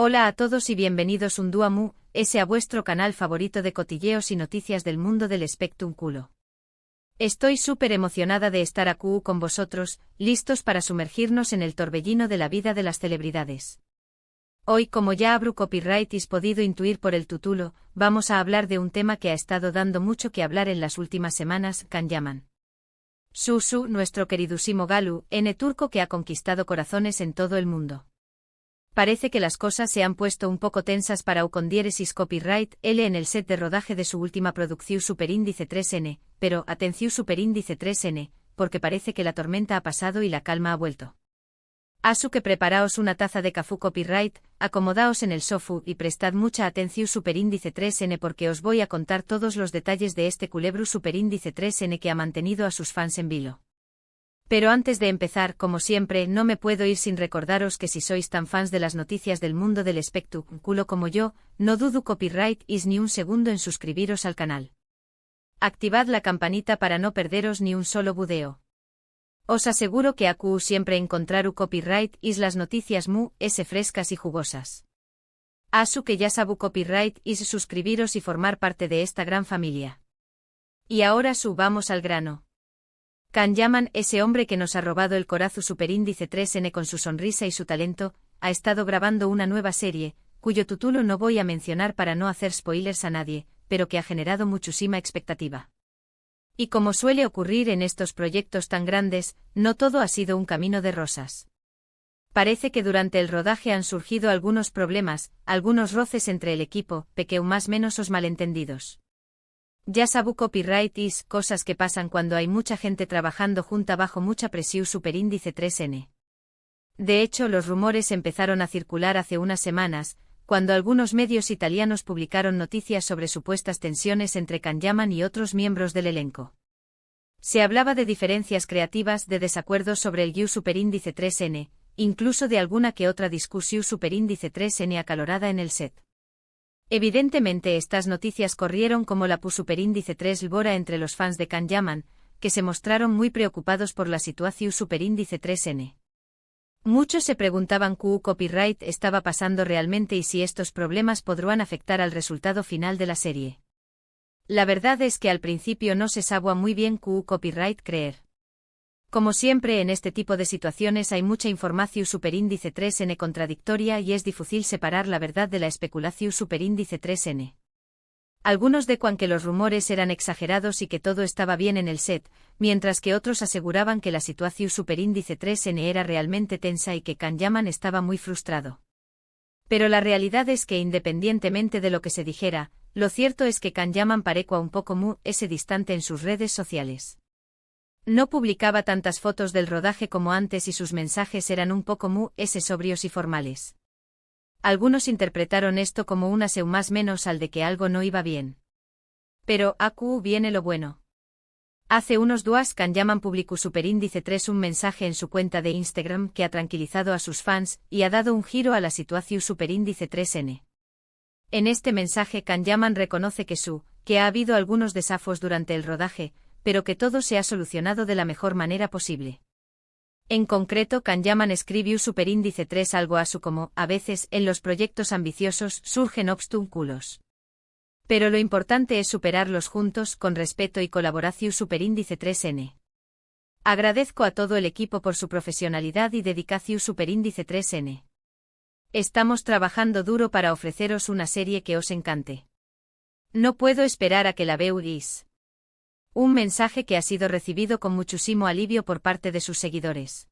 Hola a todos y bienvenidos un día mu, a vuestro canal favorito de cotilleos y noticias del mundo del espectáculo. Estoy súper emocionada de estar aquí con vosotros, listos para sumergirnos en el torbellino de la vida de las celebridades. Hoy, como ya abro copyright y has podido intuir por el título, vamos a hablar de un tema que ha estado dando mucho que hablar en las últimas semanas, Can Yaman. Susu, nuestro queridísimo Galu, turco que ha conquistado corazones en todo el mundo. Parece que las cosas se han puesto un poco tensas para Ucondiéresis Copyright L en el set de rodaje de su última producción Superíndice 3N, pero, atención Superíndice 3N, porque parece que la tormenta ha pasado y la calma ha vuelto. Asu que preparaos una taza de café Copyright, acomodaos en el sofá y prestad mucha atención Superíndice 3N porque os voy a contar todos los detalles de este culebro Superíndice 3N que ha mantenido a sus fans en vilo. Pero antes de empezar, como siempre, no me puedo ir sin recordaros que si sois tan fans de las noticias del mundo del espectáculo como yo, no dudo copyright is ni un segundo en suscribiros al canal. Activad la campanita para no perderos ni un solo video. Os aseguro que aquí siempre encontraru copyright is las noticias frescas y jugosas. Asu que ya sabu copyright is suscribiros y formar parte de esta gran familia. Y ahora subamos al grano. Can Yaman, ese hombre que nos ha robado el corazón Superíndice 3N con su sonrisa y su talento, ha estado grabando una nueva serie, cuyo título no voy a mencionar para no hacer spoilers a nadie, pero que ha generado muchísima expectativa. Y como suele ocurrir en estos proyectos tan grandes, no todo ha sido un camino de rosas. Parece que durante el rodaje han surgido algunos problemas, algunos roces entre el equipo, pequeño más menos os malentendidos. Ya sabu copyright is, cosas que pasan cuando hay mucha gente trabajando junta bajo mucha presión Superíndice 3N. De hecho, los rumores empezaron a circular hace unas semanas, cuando algunos medios italianos publicaron noticias sobre supuestas tensiones entre Can Yaman y otros miembros del elenco. Se hablaba de diferencias creativas, de desacuerdos sobre el guión Superíndice 3N, incluso de alguna que otra discusión Superíndice 3N acalorada en el set. Evidentemente estas noticias corrieron como la Superíndice 3 Lbora entre los fans de Can Yaman, que se mostraron muy preocupados por la situación Superíndice 3N. Muchos se preguntaban qué copyright estaba pasando realmente y si estos problemas podrían afectar al resultado final de la serie. La verdad es que al principio no se sabía muy bien qué copyright creer. Como siempre en este tipo de situaciones hay mucha información Superíndice 3N contradictoria y es difícil separar la verdad de la especulación Superíndice 3N. Algunos decuan que los rumores eran exagerados y que todo estaba bien en el set, mientras que otros aseguraban que la situación Superíndice 3N era realmente tensa y que Can Yaman estaba muy frustrado. Pero la realidad es que independientemente de lo que se dijera, lo cierto es que Can Yaman parecua un poco distante en sus redes sociales. No publicaba tantas fotos del rodaje como antes y sus mensajes eran un poco sobrios y formales. Algunos interpretaron esto como una señal más menos al de que algo no iba bien. Pero aquí viene lo bueno. Hace unos días Can Yaman publicó Superíndice 3 un mensaje en su cuenta de Instagram que ha tranquilizado a sus fans y ha dado un giro a la situación Superíndice 3N. En este mensaje Can Yaman reconoce que ha habido algunos desafíos durante el rodaje, pero que todo se ha solucionado de la mejor manera posible. En concreto, Can Yaman escribió Superíndice 3 algo así como, a veces, en los proyectos ambiciosos, surgen obstáculos. Pero lo importante es superarlos juntos, con respeto y colaboración Superíndice 3N. Agradezco a todo el equipo por su profesionalidad y dedicación Superíndice 3N. Estamos trabajando duro para ofreceros una serie que os encante. No puedo esperar a que la veáis. Un mensaje que ha sido recibido con muchísimo alivio por parte de sus seguidores.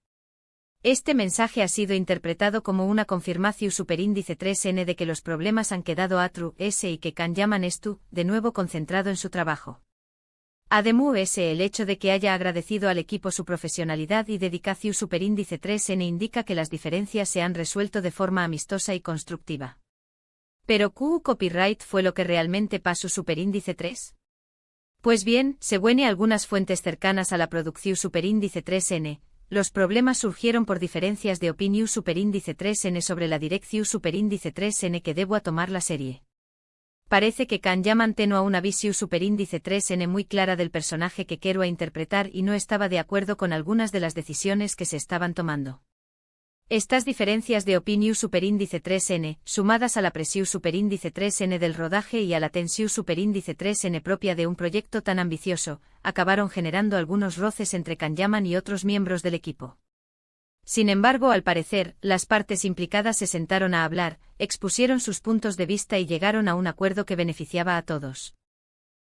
Este mensaje ha sido interpretado como una confirmación Superíndice 3N de que los problemas han quedado atrás y que Can Yaman de nuevo concentrado en su trabajo. Además, el hecho de que haya agradecido al equipo su profesionalidad y dedicación Superíndice 3N indica que las diferencias se han resuelto de forma amistosa y constructiva. ¿Pero qué copyright fue lo que realmente pasó Superíndice 3? Pues bien, según algunas fuentes cercanas a la producción Superíndice 3N, los problemas surgieron por diferencias de opinión Superíndice 3N sobre la dirección Superíndice 3N que debo tomar la serie. Parece que Can Yaman tenía una visión Superíndice 3N muy clara del personaje que quiero interpretar y no estaba de acuerdo con algunas de las decisiones que se estaban tomando. Estas diferencias de opinión superíndice 3n, sumadas a la presión superíndice 3n del rodaje y a la tensión superíndice 3n propia de un proyecto tan ambicioso, acabaron generando algunos roces entre Kanyaman y otros miembros del equipo. Sin embargo, al parecer, las partes implicadas se sentaron a hablar, expusieron sus puntos de vista y llegaron a un acuerdo que beneficiaba a todos.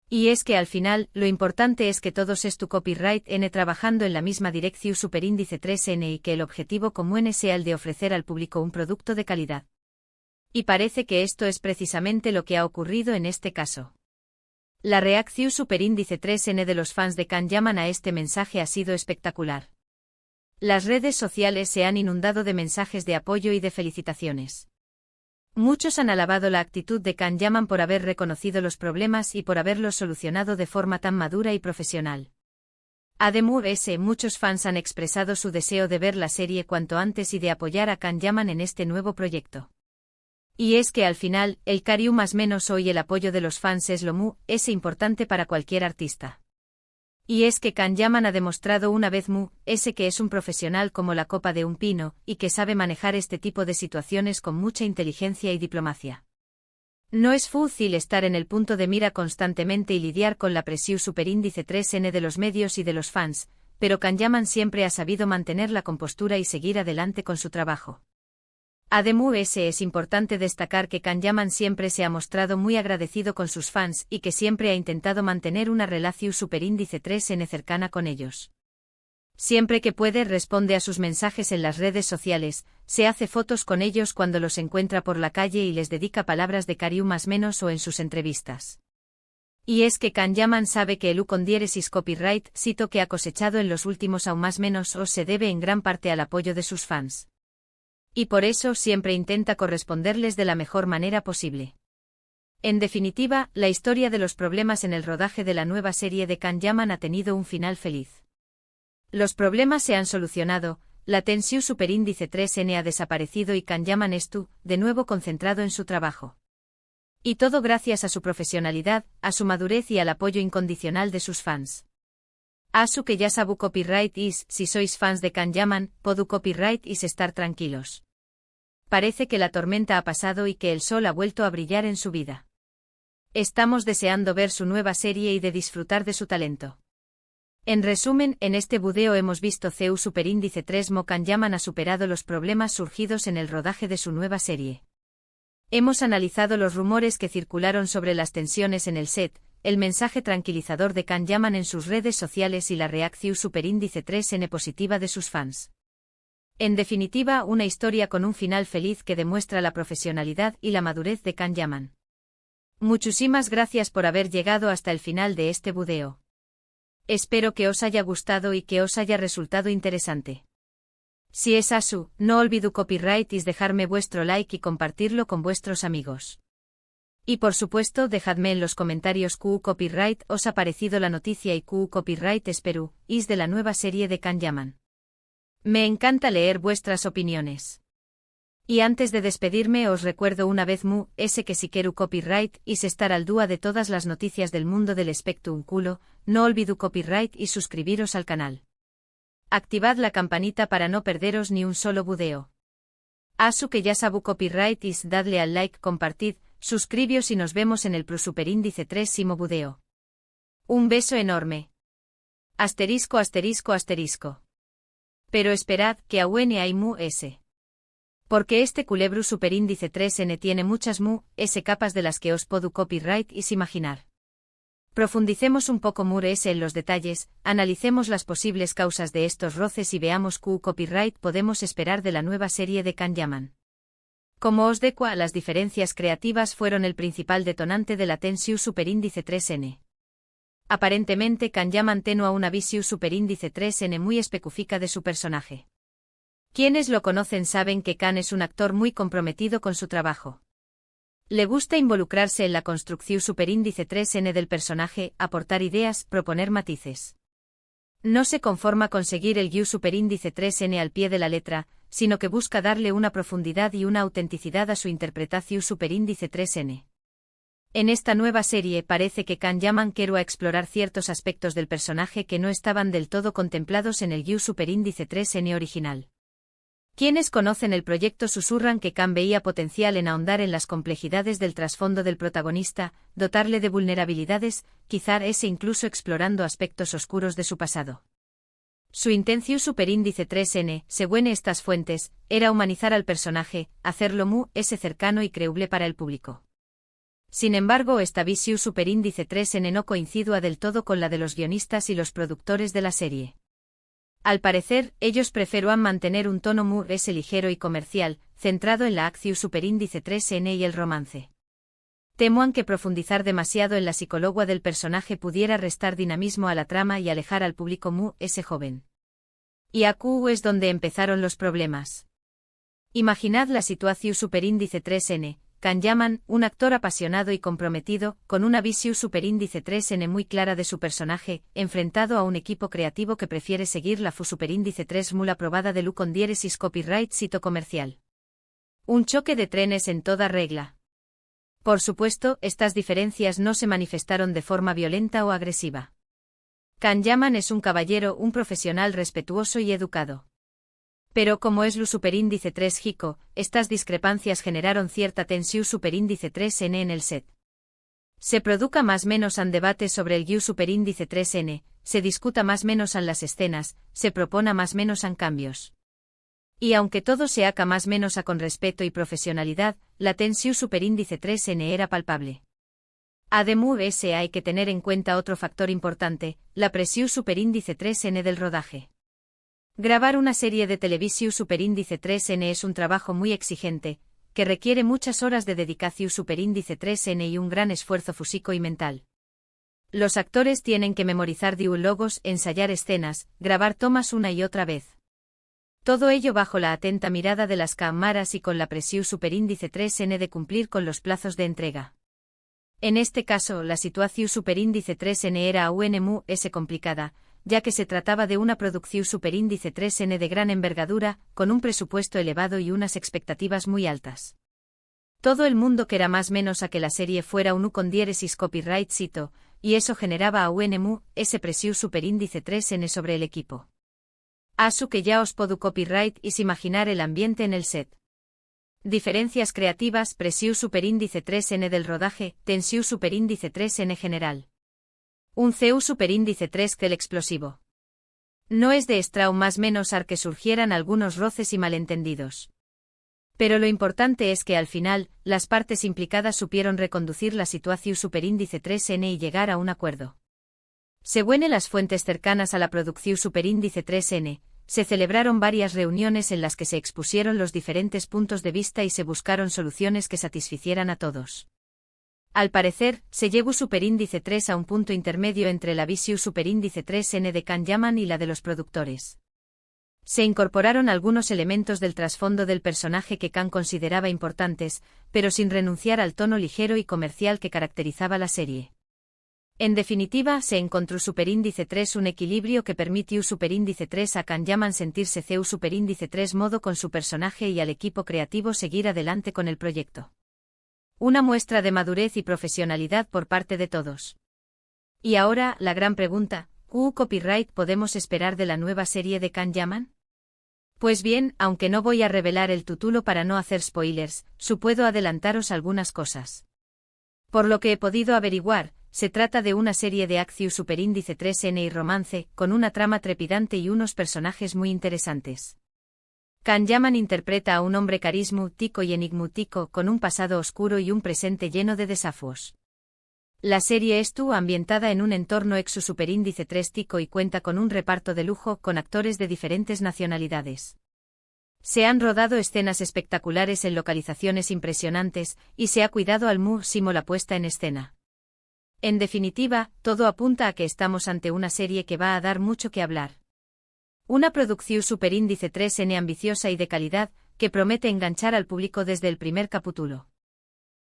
Y es que al final, lo importante es que todos tu copyright n trabajando en la misma dirección superíndice 3n y que el objetivo común sea el de ofrecer al público un producto de calidad. Y parece que esto es precisamente lo que ha ocurrido en este caso. La reacción superíndice 3n de los fans de Kanyaman a este mensaje ha sido espectacular. Las redes sociales se han inundado de mensajes de apoyo y de felicitaciones. Muchos han alabado la actitud de Kanyaman por haber reconocido los problemas y por haberlos solucionado de forma tan madura y profesional. Además, muchos fans han expresado su deseo de ver la serie cuanto antes y de apoyar a Kanyaman en este nuevo proyecto. Y es que al final, el cariño más menos hoy el apoyo de los fans es lo importante para cualquier artista. Y es que Kanyaman ha demostrado una vez que es un profesional como la copa de un pino, y que sabe manejar este tipo de situaciones con mucha inteligencia y diplomacia. No es fácil estar en el punto de mira constantemente y lidiar con la presión superíndice 3n de los medios y de los fans, pero Kanyaman siempre ha sabido mantener la compostura y seguir adelante con su trabajo. Además, es importante destacar que Kanyaman siempre se ha mostrado muy agradecido con sus fans y que siempre ha intentado mantener una relación superíndice 3n cercana con ellos. Siempre que puede responde a sus mensajes en las redes sociales, se hace fotos con ellos cuando los encuentra por la calle y les dedica palabras de cariño más menos o en sus entrevistas. Y es que Kanyaman sabe que el con diéresis copyright cito que ha cosechado en los últimos aún más menos o se debe en gran parte al apoyo de sus fans. Y por eso siempre intenta corresponderles de la mejor manera posible. En definitiva, la historia de los problemas en el rodaje de la nueva serie de Kanyaman ha tenido un final feliz. Los problemas se han solucionado, la tensión superíndice 3n ha desaparecido y Kanyaman de nuevo concentrado en su trabajo. Y todo gracias a su profesionalidad, a su madurez y al apoyo incondicional de sus fans. Asu que ya sabu copyright is, si sois fans de Kanyaman, podu copyright is estar tranquilos. Parece que la tormenta ha pasado y que el sol ha vuelto a brillar en su vida. Estamos deseando ver su nueva serie y de disfrutar de su talento. En resumen, en este video hemos visto CEU superíndice 3 Kanyaman ha superado los problemas surgidos en el rodaje de su nueva serie. Hemos analizado los rumores que circularon sobre las tensiones en el set, el mensaje tranquilizador de Kanyaman en sus redes sociales y la reacción superíndice 3n positiva de sus fans. En definitiva, una historia con un final feliz que demuestra la profesionalidad y la madurez de Kanyaman. Muchísimas gracias por haber llegado hasta el final de este video. Espero que os haya gustado y que os haya resultado interesante. Si es así, no olvido copyright y dejarme vuestro like y compartirlo con vuestros amigos. Y por supuesto, dejadme en los comentarios qué copyright os ha parecido la noticia y qué copyright espero is de la nueva serie de Kanyaman. Me encanta leer vuestras opiniones. Y antes de despedirme os recuerdo una vez que si quiero copyright y estar al día de todas las noticias del mundo del espectáculo, no olvido copyright y suscribiros al canal. Activad la campanita para no perderos ni un solo video. Asu que ya sabu copyright y dadle al like, compartid, suscribíos y nos vemos en el superíndice 3º video. Un beso enorme. Asterisco asterisco asterisco. Pero esperad que aún hay porque este culebru superíndice 3n tiene muchas capas de las que os puedo copyright is imaginar. Profundicemos un poco en los detalles, analicemos las posibles causas de estos roces y veamos qué copyright podemos esperar de la nueva serie de Kanyaman. Como os deco, las diferencias creativas fueron el principal detonante de la tensión superíndice 3n. Aparentemente Kanyaman tenía una visión superíndice 3n muy específica de su personaje. Quienes lo conocen saben que Kan es un actor muy comprometido con su trabajo. Le gusta involucrarse en la construcción superíndice 3n del personaje, aportar ideas, proponer matices. No se conforma con seguir el guión superíndice 3n al pie de la letra, sino que busca darle una profundidad y una autenticidad a su interpretación superíndice 3n. En esta nueva serie parece que Kanyaman quiere explorar ciertos aspectos del personaje que no estaban del todo contemplados en el guión superíndice 3n original. Quienes conocen el proyecto susurran que Khan veía potencial en ahondar en las complejidades del trasfondo del protagonista, dotarle de vulnerabilidades, quizá ese incluso explorando aspectos oscuros de su pasado. Su intención superíndice 3N, según estas fuentes, era humanizar al personaje, hacerlo muy cercano y creíble para el público. Sin embargo, esta visión superíndice 3N no coincidía del todo con la de los guionistas y los productores de la serie. Al parecer, ellos preferían mantener un tono muy ligero y comercial, centrado en la acción superíndice 3N y el romance. Temuan que profundizar demasiado en la psicología del personaje pudiera restar dinamismo a la trama y alejar al público joven. Y aquí es donde empezaron los problemas. Imaginad la situación superíndice 3N, Khan Yaman, un actor apasionado y comprometido, con una visión superíndice 3N muy clara de su personaje, enfrentado a un equipo creativo que prefiere seguir la superíndice 3 muy aprobada de con diéresis copyright cito comercial. Un choque de trenes en toda regla. Por supuesto, estas diferencias no se manifestaron de forma violenta o agresiva. Khan Yaman es un caballero, un profesional respetuoso y educado. Pero como es lu superíndice 3 Hiko, estas discrepancias generaron cierta tensión superíndice 3N en el set. Se produca más menos an debate sobre el guiu superíndice 3N, se discuta más menos an las escenas, se propona más menos an cambios. Y aunque todo se haga más menos a con respeto y profesionalidad, la tensión superíndice 3N era palpable. Además, hay que tener en cuenta otro factor importante, la presión superíndice 3N del rodaje. Grabar una serie de televisión superíndice 3N es un trabajo muy exigente, que requiere muchas horas de dedicación superíndice 3N y un gran esfuerzo físico y mental. Los actores tienen que memorizar diálogos, ensayar escenas, grabar tomas una y otra vez. Todo ello bajo la atenta mirada de las cámaras y con la presión superíndice 3N de cumplir con los plazos de entrega. En este caso, la situación superíndice 3N era aún complicada, ya que se trataba de una producción superíndice 3N de gran envergadura, con un presupuesto elevado y unas expectativas muy altas. Todo el mundo quería más menos a que la serie fuera un con diéresis copyright cito, y eso generaba aún ese presión superíndice 3N sobre el equipo. Asu que ya os puedo copyright y imaginar el ambiente en el set. Diferencias creativas, presión superíndice 3N del rodaje, tensión superíndice 3N general. Un CU superíndice 3 que el explosivo. No es de extra más menos ar que surgieran algunos roces y malentendidos. Pero lo importante es que al final, las partes implicadas supieron reconducir la situación superíndice 3N y llegar a un acuerdo. Según las fuentes cercanas a la producción superíndice 3N, se celebraron varias reuniones en las que se expusieron los diferentes puntos de vista y se buscaron soluciones que satisficieran a todos. Al parecer, se llegó superíndice 3 a un punto intermedio entre la visión superíndice 3N de Khan Yaman y la de los productores. Se incorporaron algunos elementos del trasfondo del personaje que Khan consideraba importantes, pero sin renunciar al tono ligero y comercial que caracterizaba la serie. En definitiva, se encontró superíndice 3 un equilibrio que permitió superíndice 3 a Khan Yaman sentirse CU superíndice 3 modo con su personaje y al equipo creativo seguir adelante con el proyecto. Una muestra de madurez y profesionalidad por parte de todos. Y ahora, la gran pregunta, ¿qué copyright podemos esperar de la nueva serie de Khan Yaman? Pues bien, aunque no voy a revelar el título para no hacer spoilers, puedo adelantaros algunas cosas. Por lo que he podido averiguar, se trata de una serie de acción superíndice 3N y romance, con una trama trepidante y unos personajes muy interesantes. Khan Yaman interpreta a un hombre carismático y enigmático con un pasado oscuro y un presente lleno de desafíos. La serie estuvo ambientada en un entorno exo superíndice 3 tico y cuenta con un reparto de lujo con actores de diferentes nacionalidades. Se han rodado escenas espectaculares en localizaciones impresionantes, y se ha cuidado al máximo la puesta en escena. En definitiva, todo apunta a que estamos ante una serie que va a dar mucho que hablar. Una producción superíndice 3N ambiciosa y de calidad, que promete enganchar al público desde el primer capítulo.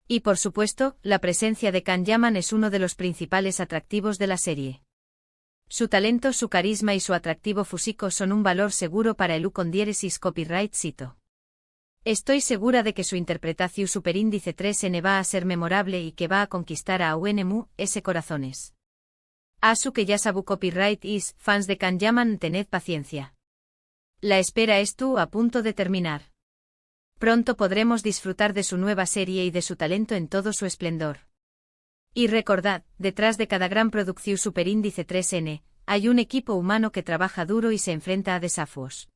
Y por supuesto, la presencia de Khan Yaman es uno de los principales atractivos de la serie. Su talento, su carisma y su atractivo físico son un valor seguro para el con diéresis copyright cito. Estoy segura de que su interpretación superíndice 3N va a ser memorable y que va a conquistar a ese corazones. Asu que ya sabu copyright is, fans de Khan Yaman tened paciencia. La espera es tú a punto de terminar. Pronto podremos disfrutar de su nueva serie y de su talento en todo su esplendor. Y recordad, detrás de cada gran producción superíndice 3N, hay un equipo humano que trabaja duro y se enfrenta a desafíos.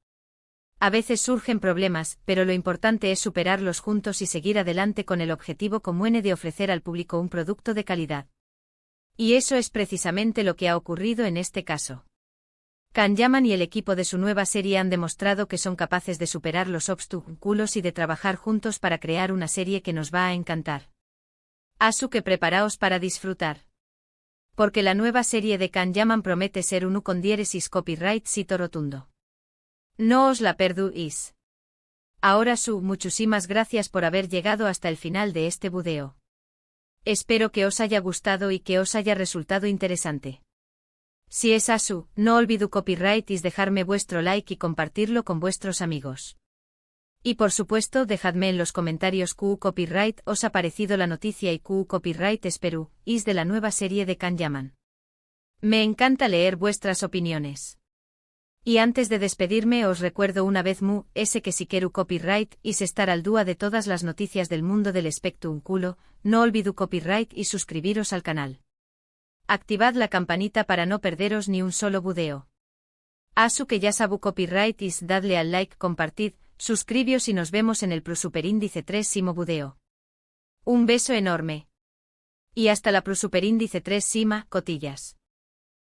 A veces surgen problemas, pero lo importante es superarlos juntos y seguir adelante con el objetivo común de ofrecer al público un producto de calidad. Y eso es precisamente lo que ha ocurrido en este caso. Kan-Yaman y el equipo de su nueva serie han demostrado que son capaces de superar los obstáculos y de trabajar juntos para crear una serie que nos va a encantar. Así que preparaos para disfrutar. Porque la nueva serie de Kan-Yaman promete ser un con diéresis copyright sito rotundo. No os la perdáis. Ahora muchísimas gracias por haber llegado hasta el final de este video. Espero que os haya gustado y que os haya resultado interesante. Si es así, no olvidéis copyright y dejarme vuestro like y compartirlo con vuestros amigos. Y por supuesto dejadme en los comentarios qué copyright os ha parecido la noticia y qué copyright espero is de la nueva serie de Kan-Yaman. Me encanta leer vuestras opiniones. Y antes de despedirme os recuerdo una vez que si quiero copyright y estar al día de todas las noticias del mundo del espectáculo, no olvidéis copyright y suscribiros al canal. Activad la campanita para no perderos ni un solo video. Así que ya sabu copyright y dadle al like, compartid, suscribíos y nos vemos en el Superíndice 3 video. Un beso enorme. Y hasta la Superíndice 3 cotillas.